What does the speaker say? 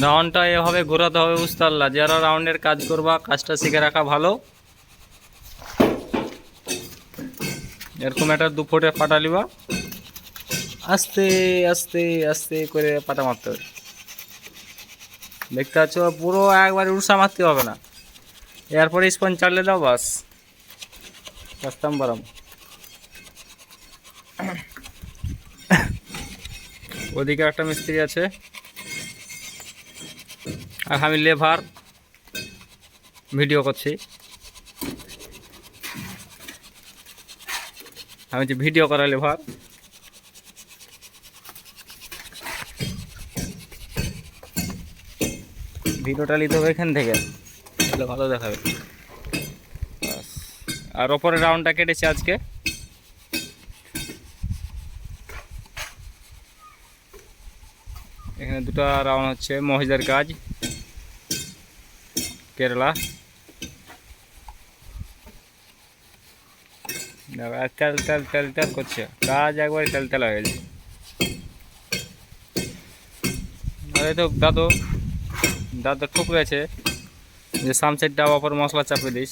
রাউন্ডটা এভাবে ঘোরাতে হবে, বুঝতে পারলা? যারা রাউন্ডের কাজ করবা কাজটা শিখে রাখা ভালো। এরকম একটা 2 ফুটের পাটা লিবা, আস্তে আস্তে আস্তে করে পাটা মারতে হবে। দেখতে পাচ্ছ, পুরো একবারে উড়সা মারতে হবে না। এরপরে স্পঞ্জ চালিয়ে দাও, বাস কাস্তাম বারাম। ওদিকে একটা মিস্ত্রি আছে, আর আমি লেভার ভিডিও করছি। আমি যে ভিডিও করা লেভার। ভিডিওটা নিতে হবে এখান থেকে, তাহলে ভালো দেখাবে। আর ওপরে রাউন্ডটা কেটেছি আজকে। এখানে 2টা রাউন্ড হচ্ছে মহিলার কাজ, কেরালা। তেল তেল তেল তেল করছে কাজ, একবার তেল তেল হয়ে গেছে। আরে তো দাদু দাদু ঠুকরেছে যে সামসেট ডাবা পর মশলা চাপে দিস।